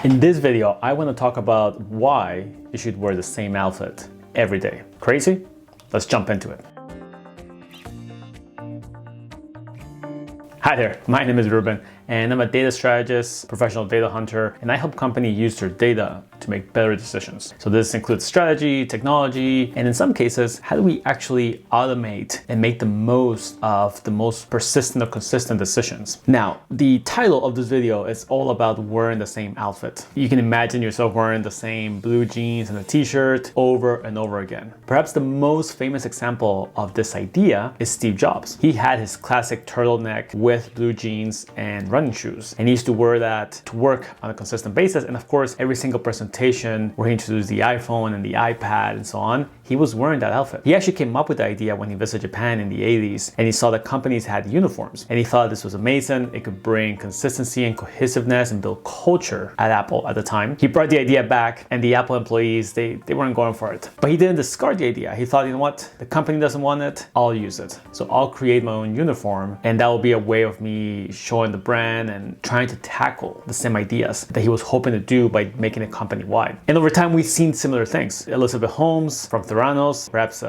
In this video, I want to talk about why you should wear the same outfit every day. Crazy? Let's jump into it. Hi there, my name is Ruben, and I'm a data strategist, professional data hunter, and I help companies use their data to make better decisions. So this includes strategy, technology, and in some cases, how do we actually automate and make the most of the most persistent or consistent decisions? Now, the title of this video is all about wearing the same outfit. You can imagine yourself wearing the same blue jeans and a t-shirt over and over again. Perhaps the most famous example of this idea is Steve Jobs. He had his classic turtleneck with blue jeans and running shoes, and he used to wear that to work on a consistent basis. And of course, every single presentation where he introduced the iPhone and the iPad and so on, he was wearing that outfit. He actually came up with the idea when he visited Japan in the 80s, and he saw that companies had uniforms, and he thought this was amazing. It could bring consistency and cohesiveness and build culture at Apple at the time. He brought the idea back, and the Apple employees, they weren't going for it. But he didn't discard the idea. He thought, you know what, the company doesn't want it, I'll use it. So I'll create my own uniform, and that will be a way of me showing the brand and trying to tackle the same ideas that he was hoping to do by making a company wide. And over time, we've seen similar things. Elizabeth Holmes from Theranos, perhaps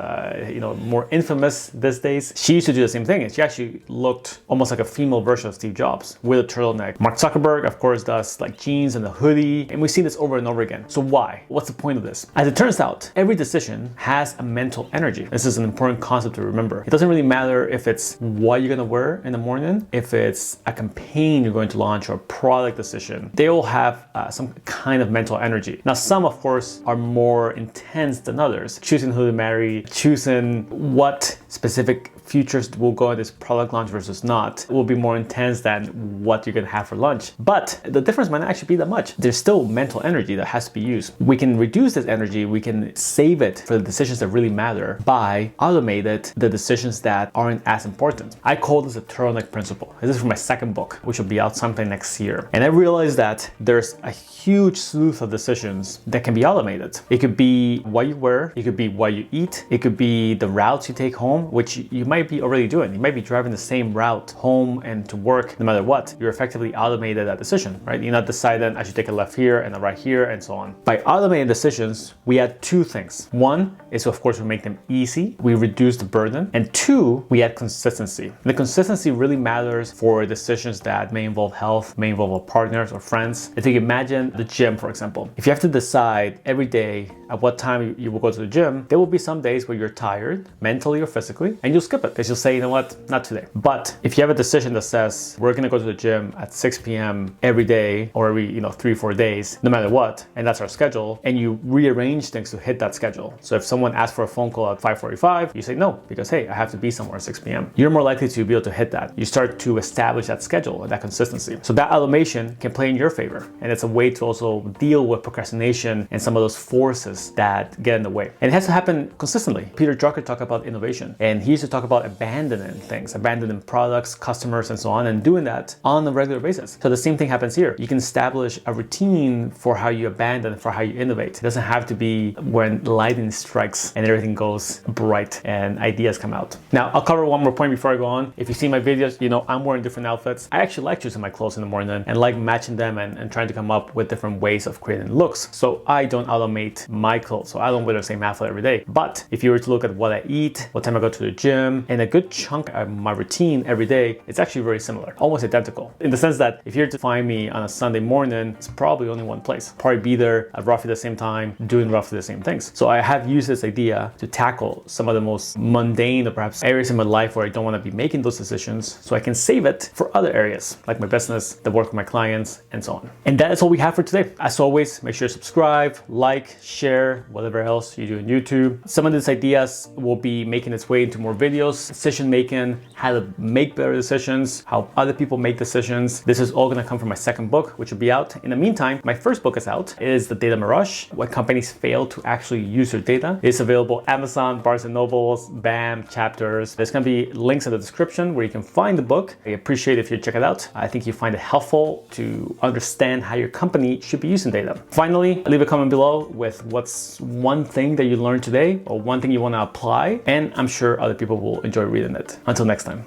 more infamous these days, she used to do the same thing, and she actually looked almost like a female version of Steve Jobs with a turtleneck. Mark Zuckerberg, of course, does like jeans and a hoodie, and we've seen this over and over again. So why? What's the point of this? As it turns out, every decision has a mental energy. This is an important concept to remember. It doesn't really matter if it's what you're gonna wear in the morning, if it's a campaign you're going to launch or a product decision. They all have some kind of mental energy. Now, some, of course, are more intense than others. Choosing who to marry, choosing what specific features will go in this product launch versus not will be more intense than what you're gonna have for lunch. But the difference might not actually be that much. There's still mental energy that has to be used. We can reduce this energy, we can save it for the decisions that really matter by automating the decisions that aren't as important. I call this a turtleneck principle. This is from my second book, which will be out sometime next year. And I realized that there's a huge slew of decisions that can be automated. It could be what you wear, it could be what you eat, it could be the routes you take home, which you might be already doing. You might be driving the same route home and to work no matter what. You're effectively automated that decision, right? You're not deciding I should take a left here and a right here and so on. By automating decisions, we add two things. One is, of course, we make them easy. We reduce the burden. And two, we add consistency. The consistency really matters for decisions that may involve health, may involve our partners or friends. If you can imagine the gym, for example, if you have to decide every day at what time you will go to the gym, there will be some days where you're tired, mentally or physically, and you'll skip it because you'll say, you know what, not today. But if you have a decision that says we're gonna go to the gym at 6 p.m. every day or every 3-4 days, no matter what, and that's our schedule, and you rearrange things to hit that schedule. So if someone asks for a phone call at 5:45, you say no, because hey, I have to be somewhere at 6 p.m. You're more likely to be able to hit that. You start to establish that schedule and that consistency. So that automation can play in your favor, and it's a way to also deal with procrastination and some of those forces that get in the way. And it has to happen consistently. Peter Drucker talked about innovation, and he used to talk about abandoning things, abandoning products, customers, and so on, and doing that on a regular basis. So the same thing happens here. You can establish a routine for how you abandon, for how you innovate. It doesn't have to be when lightning strikes and everything goes bright and ideas come out. Now, I'll cover one more point before I go on. If you see my videos, you know I'm wearing different outfits. I actually like choosing my clothes in the morning and like matching them and trying to come up with different ways of creating looks. So I don't automate my clothes. So I don't wear the same outfit every day. But if you were to look at what I eat, what time I go to the gym, and a good chunk of my routine every day, it's actually very similar, almost identical. In the sense that if you're to find me on a Sunday morning, it's probably only one place. Probably be there at roughly the same time, doing roughly the same things. So I have used this idea to tackle some of the most mundane or perhaps areas in my life where I don't want to be making those decisions, so I can save it for other areas like my business, the work with my clients, and so on. And that is all we have for today. As always, make sure to subscribe, like, share, whatever else you do on YouTube. Some of these ideas will be making its way into more videos, decision making, how to make better decisions, how other people make decisions. This is all going to come from my second book, which will be out. In the meantime, my first book is out. It is The Data Mirage, When Companies Fail to Actually Use Their Data. It's available Amazon, Barnes & Nobles, BAM, Chapters. There's going to be links in the description where you can find the book. I appreciate if you check it out. I think you find it helpful to understand how your company should be using data. Finally, leave a comment below with what's one thing that you learned today or one thing you want to apply, and I'm sure other people will enjoy reading it. Until next time.